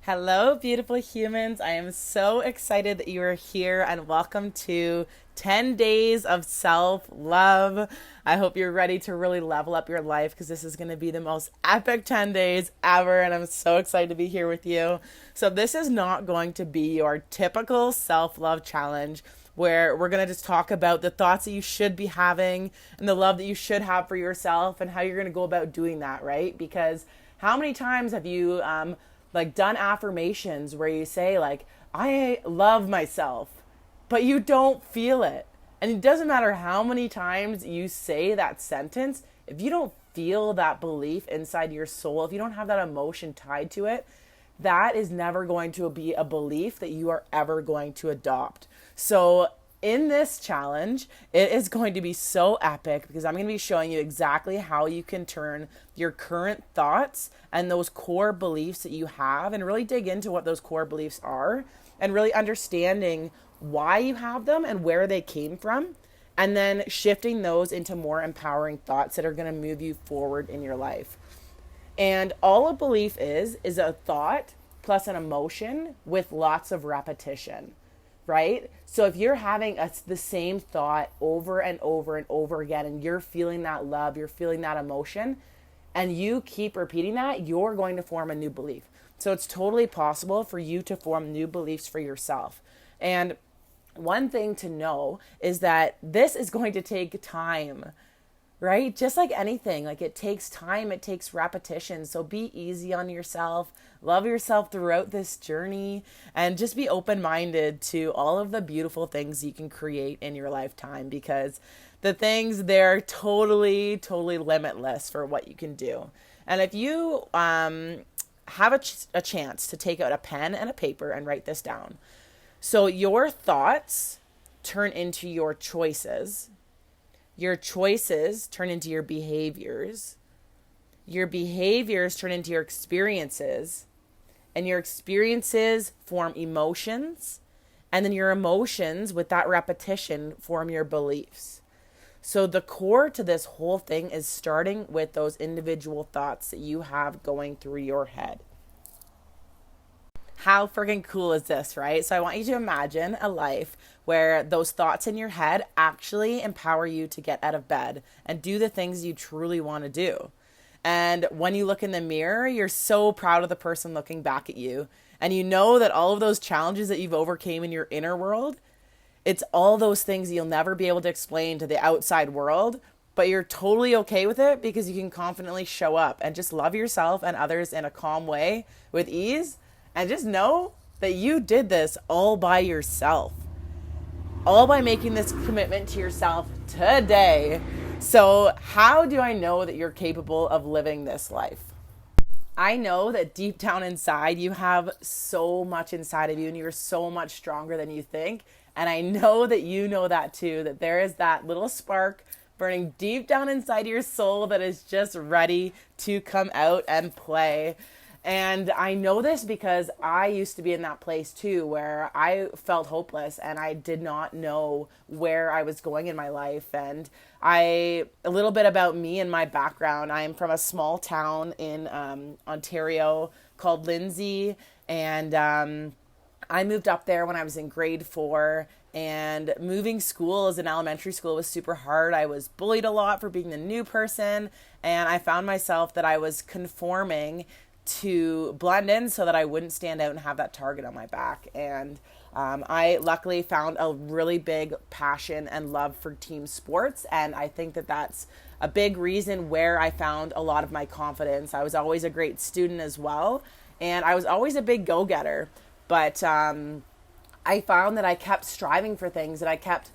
Hello, beautiful humans. I am so excited that you are here and welcome to 10 days of self love. I hope you're ready to really level up your life because this is going to be the most epic 10 days ever. And I'm so excited to be here with you. So, this is not going to be your typical self love challenge where we're going to just talk about the thoughts that you should be having and the love that you should have for yourself and how you're going to go about doing that, right? Because how many times have you, done affirmations where you say I love myself, but you don't feel it. And it doesn't matter how many times you say that sentence, if you don't feel that belief inside your soul, if you don't have that emotion tied to it, that is never going to be a belief that you are ever going to adopt. So in this challenge, it is going to be so epic because I'm going to be showing you exactly how you can turn your current thoughts and those core beliefs that you have and really dig into what those core beliefs are and really understanding why you have them and where they came from, and then shifting those into more empowering thoughts that are going to move you forward in your life. And all a belief is a thought plus an emotion with lots of repetition, right? So if you're having the same thought over and over and over again, and you're feeling that love, you're feeling that emotion, and you keep repeating that, you're going to form a new belief. So it's totally possible for you to form new beliefs for yourself. And one thing to know is that this is going to take time, right? Just like anything, like it takes time, it takes repetition. So be easy on yourself, love yourself throughout this journey, and just be open-minded to all of the beautiful things you can create in your lifetime, because the things, they're totally, totally limitless for what you can do. And if you have a chance to take out a pen and a paper and write this down. So your thoughts turn into your choices. Your choices turn into your behaviors. Your behaviors turn into your experiences. And your experiences form emotions. And then your emotions, with that repetition, form your beliefs. So the core to this whole thing is starting with those individual thoughts that you have going through your head. How freaking cool is this, right? So I want you to imagine a life where those thoughts in your head actually empower you to get out of bed and do the things you truly want to do. And when you look in the mirror, you're so proud of the person looking back at you. And you know that all of those challenges that you've overcame in your inner world, it's all those things you'll never be able to explain to the outside world, but you're totally okay with it because you can confidently show up and just love yourself and others in a calm way with ease. And just know that you did this all by yourself, all by making this commitment to yourself today. So how do I know that you're capable of living this life? I know that deep down inside, you have so much inside of you and you're so much stronger than you think. And I know that you know that too, that there is that little spark burning deep down inside your soul that is just ready to come out and play. And I know this because I used to be in that place too, where I felt hopeless and I did not know where I was going in my life. And a little bit about me and my background. I am from a small town in Ontario called Lindsay. And I moved up there when I was in grade 4. And moving schools in elementary school was super hard. I was bullied a lot for being the new person. And I found myself that I was conforming to blend in so that I wouldn't stand out and have that target on my back. And I luckily found a really big passion and love for team sports. And I think that that's a big reason where I found a lot of my confidence. I was always a great student as well. And I was always a big go-getter. But I found that I kept striving for things, and I kept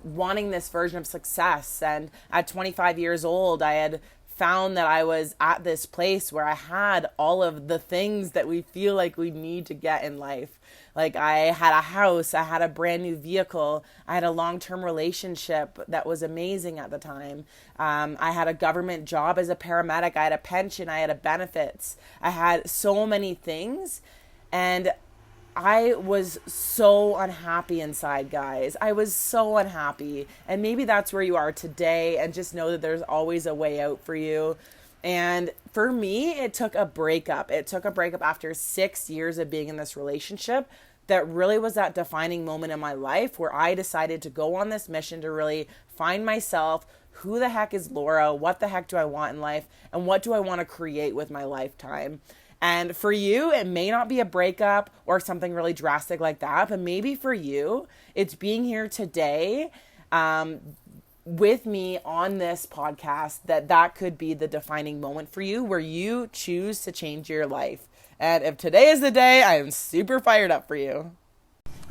wanting this version of success. And at 25 years old, I had found that I was at this place where I had all of the things that we feel like we need to get in life. Like I had a house, I had a brand new vehicle, I had a long-term relationship that was amazing at the time. I had a government job as a paramedic, I had a pension, I had a benefits. I had so many things, and I was so unhappy inside, guys. I was so unhappy. And maybe that's where you are today, and just know that there's always a way out for you. And for me, it took a breakup. It took a breakup after 6 years of being in this relationship that really was that defining moment in my life where I decided to go on this mission to really find myself. Who the heck is Laura? What the heck do I want in life? And what do I want to create with my lifetime? And for you, it may not be a breakup or something really drastic like that, but maybe for you, it's being here today with me on this podcast that could be the defining moment for you where you choose to change your life. And if today is the day, I am super fired up for you.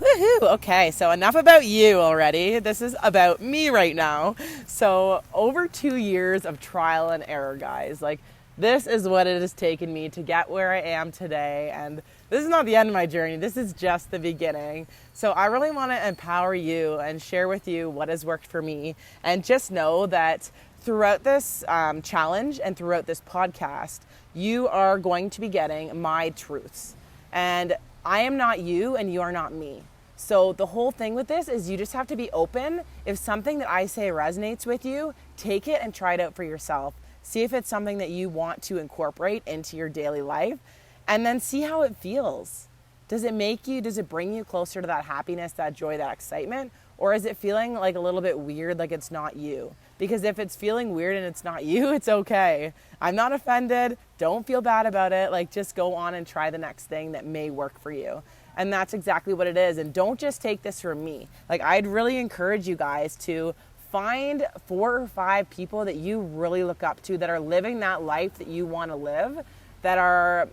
Woohoo! Okay, so enough about you already. This is about me right now. So over 2 years of trial and error, guys. Like, this is what it has taken me to get where I am today. And this is not the end of my journey. This is just the beginning. So I really want to empower you and share with you what has worked for me. And just know that throughout this challenge and throughout this podcast, you are going to be getting my truths. And I am not you and you are not me. So the whole thing with this is you just have to be open. If something that I say resonates with you, take it and try it out for yourself. See if it's something that you want to incorporate into your daily life, and then see how it feels. Does it bring you closer to that happiness, that joy, that excitement? Or is it feeling like a little bit weird, like it's not you? Because if it's feeling weird and it's not you, it's okay. I'm not offended. Don't feel bad about it. Like, just go on and try the next thing that may work for you. And that's exactly what it is. And don't just take this from me. Like, I'd really encourage you guys to find 4 or 5 people that you really look up to that are living that life that you want to live, that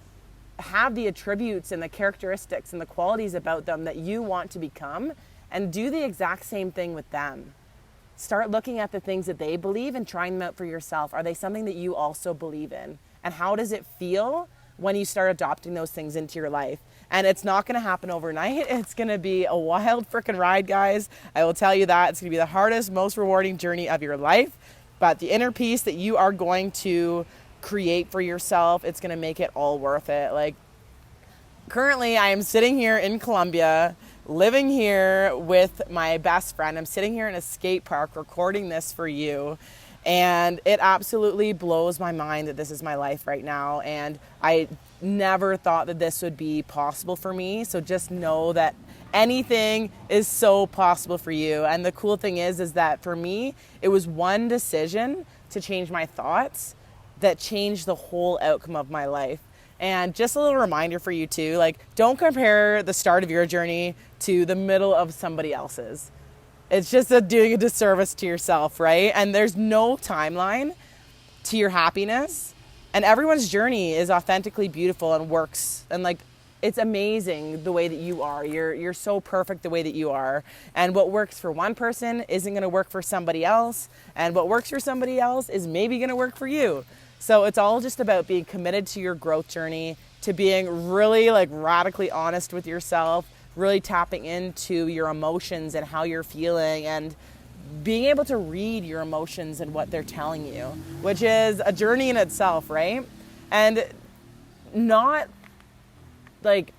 have the attributes and the characteristics and the qualities about them that you want to become, and do the exact same thing with them. Start looking at the things that they believe and trying them out for yourself. Are they something that you also believe in? And how does it feel when you start adopting those things into your life? And it's not going to happen overnight. It's going to be a wild freaking ride, guys. I will tell you that. It's going to be the hardest, most rewarding journey of your life. But the inner peace that you are going to create for yourself, it's going to make it all worth it. Like, currently, I am sitting here in Colombia, living here with my best friend. I'm sitting here in a skate park recording this for you. And it absolutely blows my mind that this is my life right now. And I never thought that this would be possible for me. So just know that anything is so possible for you. And the cool thing is that for me, it was one decision to change my thoughts that changed the whole outcome of my life. And just a little reminder for you too, like, don't compare the start of your journey to the middle of somebody else's. It's just doing a disservice to yourself, right? And there's no timeline to your happiness. And everyone's journey is authentically beautiful and works. And like, it's amazing the way that you are. You're so perfect the way that you are. And what works for one person isn't going to work for somebody else. And what works for somebody else is maybe going to work for you. So it's all just about being committed to your growth journey, to being really like radically honest with yourself, really tapping into your emotions and how you're feeling, and being able to read your emotions and what they're telling you, which is a journey in itself, right? And not like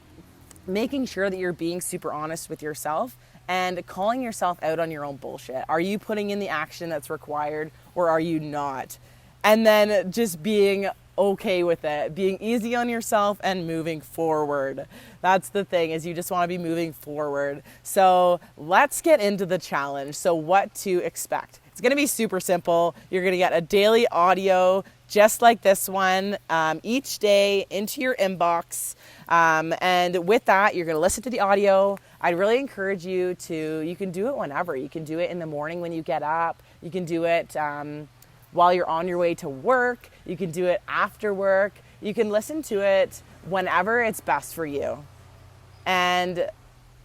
making sure that you're being super honest with yourself and calling yourself out on your own bullshit. Are you putting in the action that's required, or are you not? And then just being okay with it, being easy on yourself and moving forward. That's the thing, is you just want to be moving forward. So let's get into the challenge. So what to expect. It's going to be super simple. You're going to get a daily audio just like this one each day into your inbox. And with that, you're going to listen to the audio. I'd really encourage you can do it whenever. You can do it in the morning when you get up. You can do it while you're on your way to work. You can do it after work. You can listen to it whenever it's best for you. And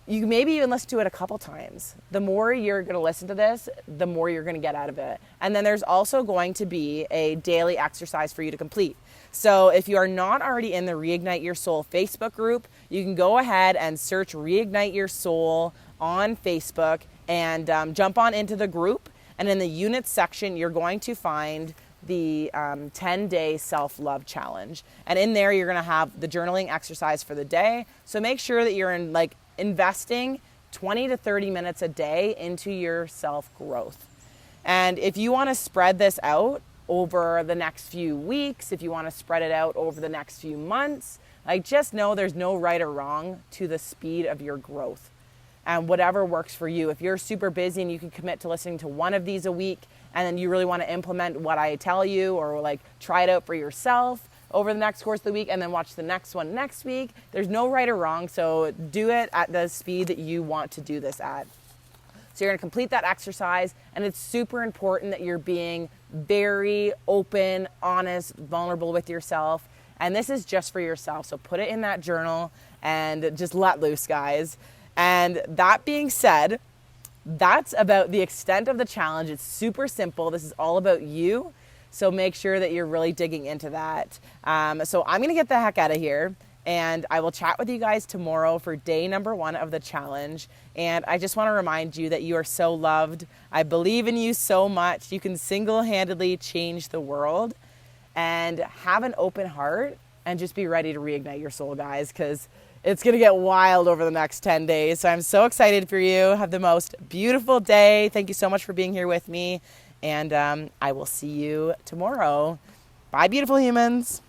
you maybe even listen to it a couple times. The more you're going to listen to this, the more you're going to get out of it. And then there's also going to be a daily exercise for you to complete. So if you are not already in the Reignite Your Soul Facebook group, you can go ahead and search Reignite Your Soul on Facebook and jump on into the group. And in the units section, you're going to find the 10-day self-love challenge. And in there, you're going to have the journaling exercise for the day. So make sure that you're investing 20 to 30 minutes a day into your self-growth. And if you want to spread this out over the next few weeks, if you want to spread it out over the next few months. Like, just know there's no right or wrong to the speed of your growth, and whatever works for you. If you're super busy and you can commit to listening to one of these a week, and then you really want to implement what I tell you, or like try it out for yourself over the next course of the week and then watch the next one next week, there's no right or wrong. So do it at the speed that you want to do this at. So you're going to complete that exercise, and it's super important that you're being very open, honest, vulnerable with yourself. And this is just for yourself. So put it in that journal and just let loose, guys. And that being said, that's about the extent of the challenge. It's super simple. This is all about you. So make sure that you're really digging into that. So I'm going to get the heck out of here, and I will chat with you guys tomorrow for day number 1 of the challenge. And I just want to remind you that you are so loved. I believe in you so much. You can single-handedly change the world. And have an open heart and just be ready to reignite your soul, guys, because it's going to get wild over the next 10 days. So I'm so excited for you. Have the most beautiful day. Thank you so much for being here with me. And I will see you tomorrow. Bye, beautiful humans.